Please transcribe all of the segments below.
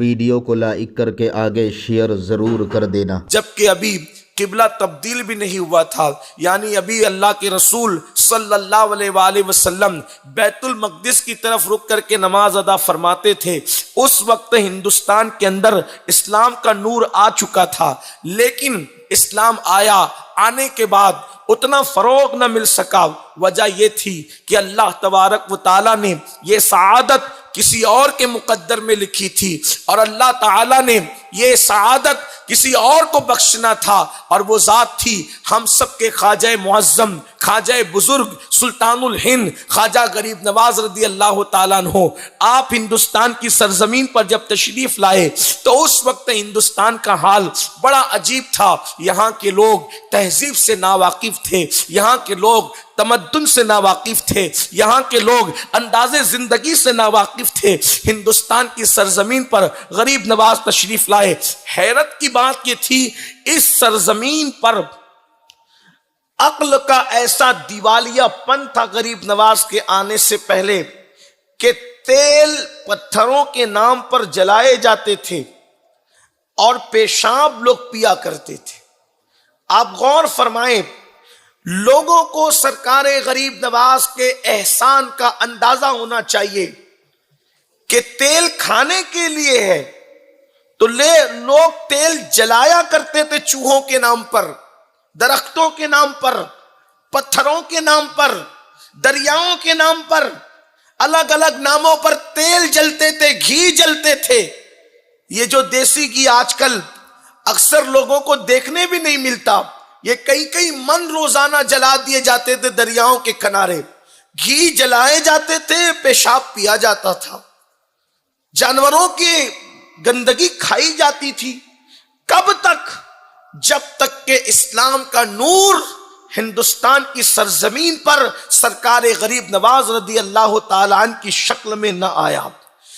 Video کو like کر کے آگے شیئر ضرور کر دینا۔ جبکہ ابھی قبلہ تبدیل بھی نہیں ہوا تھا، یعنی ابھی اللہ کے رسول صلی اللہ علیہ وآلہ وسلم بیت المقدس کی طرف رک کر کے نماز ادا فرماتے تھے۔ اس وقت ہندوستان کے اندر اسلام کا نور آ چکا تھا، لیکن اسلام آنے کے بعد اتنا فروغ نہ مل سکا۔ وجہ یہ تھی کہ اللہ تبارک و تعالیٰ نے یہ سعادت کسی اور کے مقدر میں لکھی تھی، اور اللہ تعالیٰ نے یہ سعادت کسی اور کو بخشنا تھا، اور وہ ذات تھی ہم سب کے خواجہ معظم، خواجہ بزرگ سلطان الہند خواجہ غریب نواز رضی اللہ تعالیٰ عنہ۔ آپ ہندوستان کی سرزمین پر جب تشریف لائے تو اس وقت ہندوستان کا حال بڑا عجیب تھا۔ یہاں کے لوگ تہذیب سے ناواقف تھے، یہاں کے لوگ تمدن سے ناواقف تھے، یہاں کے لوگ انداز زندگی سے ناواقف تھے۔ ہندوستان کی سرزمین پر غریب نواز تشریف لائے۔ حیرت کی بات یہ تھی، اس سرزمین پر عقل کا ایسا دیوالیہ پن تھا غریب نواز کے آنے سے پہلے کہ تیل پتھروں کے نام پر جلائے جاتے تھے اور پیشاب لوگ پیا کرتے تھے۔ آپ غور فرمائیں، لوگوں کو سرکار غریب نواز کے احسان کا اندازہ ہونا چاہیے کہ تیل کھانے کے لیے ہے تو لوگ تیل جلایا کرتے تھے، چوہوں کے نام پر، درختوں کے نام پر، پتھروں کے نام پر، دریاؤں کے نام پر، الگ الگ ناموں پر تیل جلتے تھے، گھی جلتے تھے۔ یہ جو دیسی گھی آج کل اکثر لوگوں کو دیکھنے بھی نہیں ملتا، یہ کئی من روزانہ جلا دیے جاتے تھے دریاؤں کے کنارے، گھی جلائے جاتے تھے، پیشاب پیا جاتا تھا، جانوروں کی گندگی کھائی جاتی تھی۔ کب تک؟ جب تک کہ اسلام کا نور ہندوستان کی سرزمین پر سرکار غریب نواز رضی اللہ تعالیٰ عنہ کی شکل میں نہ آیا۔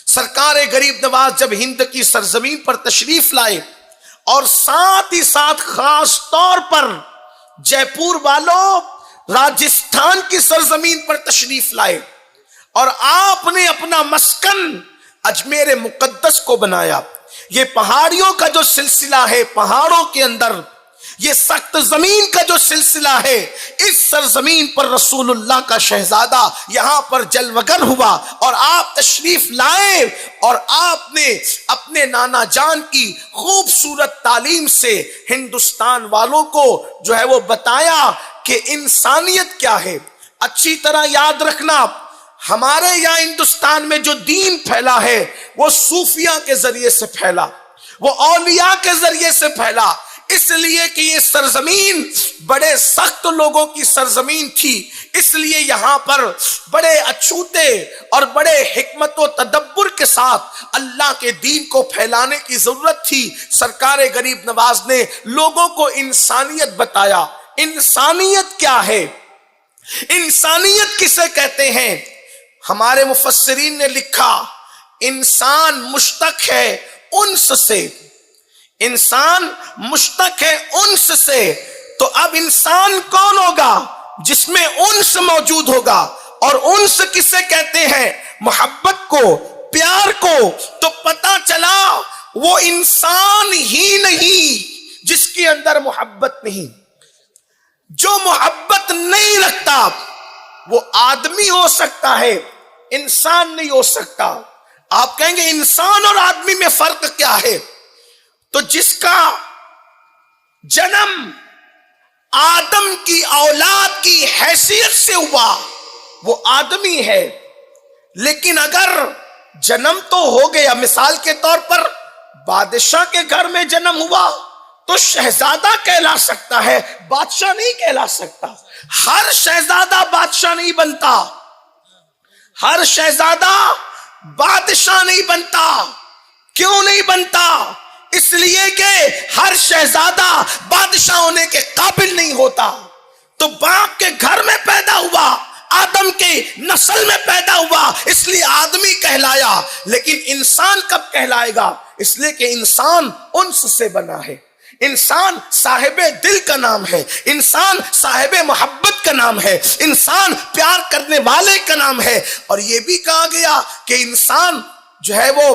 سرکار غریب نواز جب ہند کی سرزمین پر تشریف لائے اور ساتھ ہی ساتھ خاص طور پر جے پور والوں راجستھان کی سرزمین پر تشریف لائے اور آپ نے اپنا مسکن اجمیر مقدس کو بنایا۔ یہ پہاڑیوں کا جو سلسلہ ہے، پہاڑوں کے اندر یہ سخت زمین کا جو سلسلہ ہے، اس سرزمین پر رسول اللہ کا شہزادہ یہاں پر جلوگر ہوا اور آپ تشریف لائے، اور آپ نے اپنے نانا جان کی خوبصورت تعلیم سے ہندوستان والوں کو جو ہے وہ بتایا کہ انسانیت کیا ہے۔ اچھی طرح یاد رکھنا، ہمارے یہاں ہندوستان میں جو دین پھیلا ہے وہ صوفیہ کے ذریعے سے پھیلا، وہ اولیاء کے ذریعے سے پھیلا، اس لیے کہ یہ سرزمین بڑے سخت لوگوں کی سرزمین تھی، اس لیے یہاں پر بڑے اچھوتے اور بڑے حکمت و تدبر کے ساتھ اللہ کے دین کو پھیلانے کی ضرورت تھی۔ سرکار غریب نواز نے لوگوں کو انسانیت بتایا۔ انسانیت کیا ہے؟ انسانیت کسے کہتے ہیں؟ ہمارے مفسرین نے لکھا، انسان مشتق ہے انس سے، انسان مشتق ہے انس سے۔ تو اب انسان کون ہوگا؟ جس میں انس موجود ہوگا، اور انس کسے کہتے ہیں؟ محبت کو، پیار کو۔ تو پتہ چلا وہ انسان ہی نہیں جس کے اندر محبت نہیں۔ جو محبت نہیں رکھتا وہ آدمی ہو سکتا ہے، انسان نہیں ہو سکتا۔ آپ کہیں گے انسان اور آدمی میں فرق کیا ہے؟ تو جس کا جنم آدم کی اولاد کی حیثیت سے ہوا وہ آدمی ہے، لیکن اگر جنم تو ہو گیا، مثال کے طور پر بادشاہ کے گھر میں جنم ہوا تو شہزادہ کہلا سکتا ہے، بادشاہ نہیں کہلا سکتا۔ ہر شہزادہ بادشاہ نہیں بنتا، ہر شہزادہ بادشاہ نہیں بنتا۔ کیوں نہیں بنتا؟ اس لیے کہ ہر شہزادہ بادشاہ ہونے کے قابل نہیں ہوتا۔ تو باپ کے گھر میں پیدا ہوا، آدم کے نسل میں پیدا ہوا، اس لیے آدمی کہلایا، لیکن انسان کب کہلائے گا؟ اس لیے کہ انسان انس سے بنا ہے، انسان صاحب دل کا نام ہے، انسان صاحب محبت کا نام ہے، انسان پیار کرنے والے کا نام ہے۔ اور یہ بھی کہا گیا کہ انسان جو ہے وہ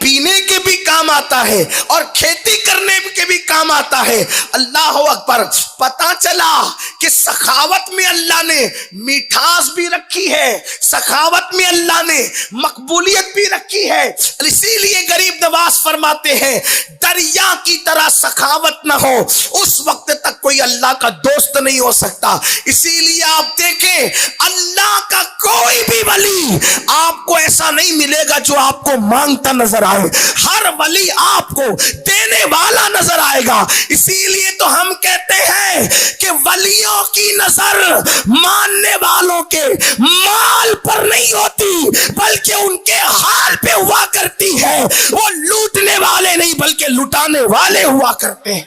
پینے کے بھی کام آتا ہے اور کھیتی کرنے کے بھی کام آتا ہے. اللہ اکبر. پتا چلا کہ سخاوت میں اللہ نے میٹھاس بھی رکھی ہے, سخاوت میں اللہ نے مقبولیت بھی رکھی ہے. اسی لیے غریب نواز فرماتے ہیں دریا کی طرح سخاوت نہ ہو اس وقت تک کوئی اللہ کا دوست نہیں ہو سکتا. اسی لیے آپ دیکھیں اللہ کا کوئی بھی ولی آپ کو ایسا نہیں ملے گا جو آپ کو مانگتا نظر آئے. ہر ولی آپ کو دینے والا نظر آئے گا. اسی لیے تو ہم کہتے ہیں کہ ولیوں کی نظر ماننے والوں کے مال پر نہیں ہوتی بلکہ ان کے حال پہ ہوا کرتی ہے. وہ لوٹنے والے نہیں بلکہ لٹانے والے ہوا کرتے ہیں.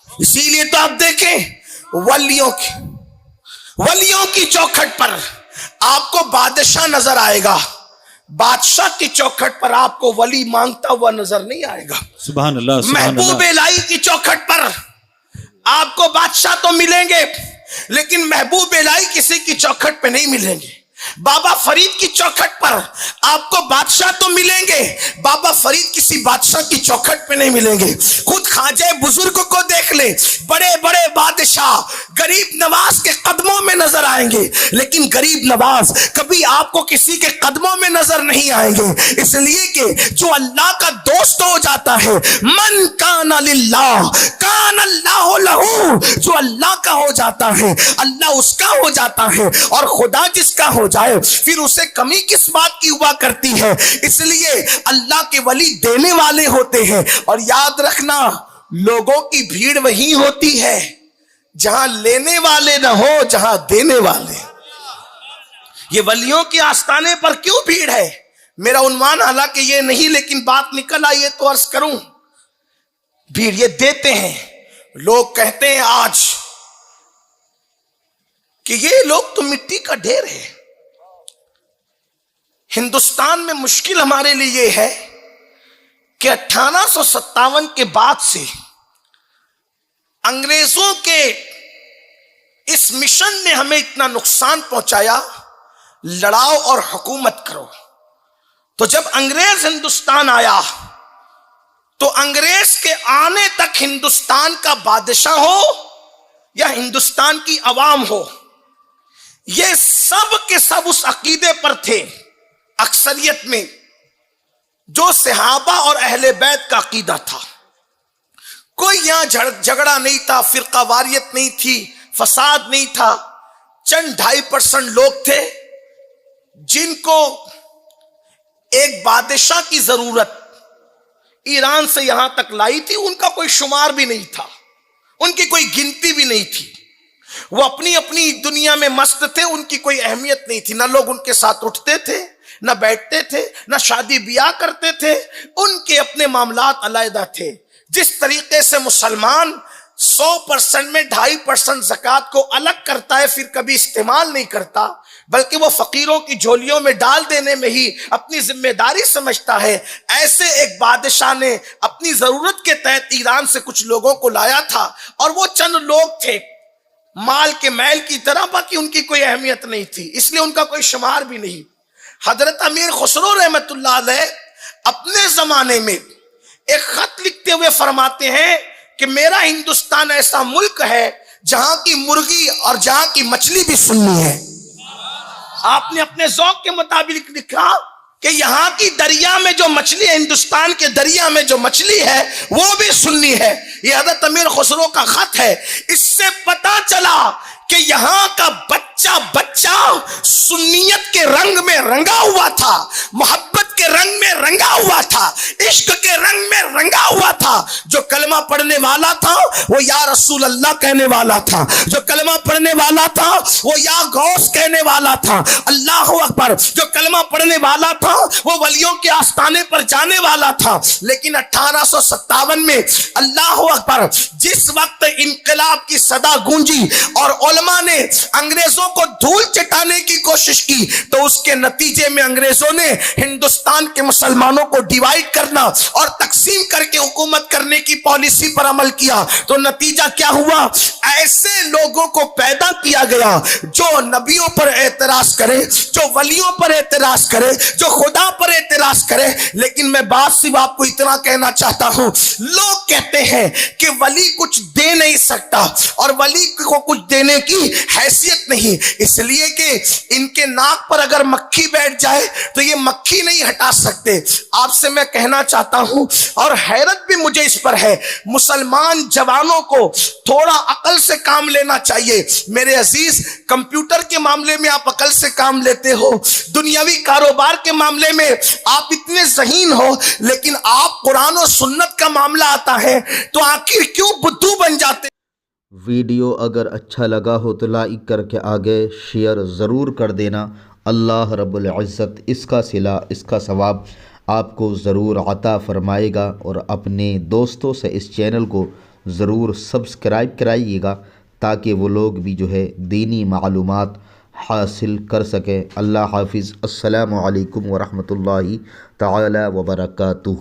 اسی لیے تو آپ دیکھیں ولیوں کی چوکھٹ پر آپ کو بادشاہ نظر آئے گا, بادشاہ کی چوکھٹ پر آپ کو ولی مانگتا ہوا نظر نہیں آئے گا. سبحان اللہ, سبحان محبوب اللہ. الہی کی چوکھٹ پر آپ کو بادشاہ تو ملیں گے لیکن محبوب الہی کسی کی چوکھٹ پہ نہیں ملیں گے. بابا فرید کی چوکھٹ پر آپ کو بادشاہ تو ملیں گے, بابا فرید کسی بادشاہ کی چوکھٹ پہ نہیں ملیں گے. خود خواجہ بزرگ کو دیکھ لیں, بڑے بڑے بادشاہ غریب نواز کے قدموں میں نظر آئیں گے لیکن غریب نواز کبھی آپ کو کسی کے قدموں میں نظر نہیں آئیں گے. اس لیے کہ جو اللہ کا دوست ہو جاتا ہے, من کان للہ کان اللہ لہو, جو اللہ کا ہو جاتا ہے اللہ اس کا ہو جاتا ہے, اور خدا جس کا ہو جائے پھر اسے کمی کس بات کی ہوا کرتی ہے. اس لیے اللہ کے ولی دینے والے ہوتے ہیں. اور یاد رکھنا لوگوں کی بھیڑ وہی ہوتی ہے جہاں لینے والے نہ ہو, جہاں دینے والے. یہ ولیوں کے آستانے پر کیوں بھیڑ ہے؟ میرا عنوان حالانکہ یہ نہیں لیکن بات نکل آئی تو عرض کروں. بھیڑ یہ دیتے ہیں. لوگ کہتے ہیں آج کہ یہ لوگ تو مٹی کا ڈھیر ہے. ہندوستان میں مشکل ہمارے لیے یہ ہے کہ 1857 کے بعد سے انگریزوں کے اس مشن نے ہمیں اتنا نقصان پہنچایا, لڑاؤ اور حکومت کرو. تو جب انگریز ہندوستان آیا تو انگریز کے آنے تک ہندوستان کا بادشاہ ہو یا ہندوستان کی عوام ہو, یہ سب کے سب اس عقیدے پر تھے اکثریت میں جو صحابہ اور اہل بیت کا عقیدہ تھا. کوئی یہاں جھگڑا نہیں تھا, فرقہ واریت نہیں تھی, فساد نہیں تھا. چند 2.5% لوگ تھے جن کو ایک بادشاہ کی ضرورت ایران سے یہاں تک لائی تھی. ان کا کوئی شمار بھی نہیں تھا, ان کی کوئی گنتی بھی نہیں تھی. وہ اپنی اپنی دنیا میں مست تھے, ان کی کوئی اہمیت نہیں تھی. نہ لوگ ان کے ساتھ اٹھتے تھے, نہ بیٹھتے تھے, نہ شادی بیاہ کرتے تھے. ان کے اپنے معاملات علیحدہ تھے. جس طریقے سے مسلمان 100% میں 2.5% زکوٰۃ کو الگ کرتا ہے پھر کبھی استعمال نہیں کرتا بلکہ وہ فقیروں کی جھولیوں میں ڈال دینے میں ہی اپنی ذمہ داری سمجھتا ہے, ایسے ایک بادشاہ نے اپنی ضرورت کے تحت ایران سے کچھ لوگوں کو لایا تھا. اور وہ چند لوگ تھے مال کے میل کی طرح, باقی ان کی کوئی اہمیت نہیں تھی, اس لیے ان کا کوئی شمار بھی نہیں. حضرت امیر خسرو رحمت اللہ علیہ اپنے زمانے میں ایک خط لکھتے ہوئے فرماتے ہیں کہ میرا ہندوستان ایسا ملک ہے جہاں کی مرغی اور جہاں کی مچھلی بھی سنی ہے. آپ نے اپنے ذوق کے مطابق لکھا کہ یہاں کی دریا میں جو مچھلی ہے, ہندوستان کے دریا میں جو مچھلی ہے وہ بھی سنی ہے. یہ حضرت امیر خسرو کا خط ہے. اس سے پتا چلا کہ یہاں کا بچہ سنیت کے رنگ میں رنگا ہوا تھا, محبت کے رنگ میں رنگا ہوا تھا, عشق کے رنگ میں رنگا ہوا تھا. جو کلمہ پڑھنے والا تھا وہ یا رسول اللہ کہنے والا تھا, جو کلمہ پڑھنے والا تھا وہ یا غوث کہنے والا تھا. اللہ اکبر. جو کلمہ پڑھنے والا تھا وہ ولیوں کے آستانے پر جانے والا تھا. لیکن 1857 میں اللہ اکبر جس وقت انقلاب کی صدا گونجی اور علماء نے انگریزوں کو دھول چٹانے کی کوشش کی تو اس کے نتیجے میں انگریزوں نے ہندوستان کے مسلمانوں کو ڈیوائیڈ کرنا اور تقسیم کر کے حکومت کرنے کی پالیسی پر عمل کیا، تو نتیجہ کیا ہوا؟ ایسے لوگوں کو پیدا کیا گیا جو نبیوں پر اعتراض کرے، جو ولیوں پر اعتراض کرے، جو خدا پر اعتراض کرے۔ لیکن میں بات صرف آپ کو اتنا کہنا چاہتا ہوں، لوگ کہتے ہیں کہ ولی کچھ دے نہیں سکتا اور ولی کو کچھ دینے کی حیثیت نہیں، اس لیے کہ ان کے ناک پر اگر مکھی بیٹھ جائے تو یہ مکھی نہیں ہٹا سکتے۔ آپ سے میں کہنا چاہتا ہوں، اور حیرت بھی مجھے اس پر ہے، مسلمان جوانوں کو تھوڑا عقل سے کام لینا چاہیے۔ میرے عزیز، کمپیوٹر کے معاملے میں آپ عقل سے کام لیتے ہو، دنیاوی کاروبار کے معاملے میں آپ اتنے ذہین ہو، لیکن آپ قرآن و سنت کا معاملہ آتا ہے تو آخر کیوں بدھو بن جاتے؟ ویڈیو اگر اچھا لگا ہو تو لائک کر کے آگے شیئر ضرور کر دینا۔ اللہ رب العزت اس کا صلہ، اس کا ثواب آپ کو ضرور عطا فرمائے گا، اور اپنے دوستوں سے اس چینل کو ضرور سبسکرائب کرائیے گا تاکہ وہ لوگ بھی جو ہے دینی معلومات حاصل کر سکیں۔ اللہ حافظ۔ السلام علیکم ورحمۃ اللہ تعالی وبرکاتہ۔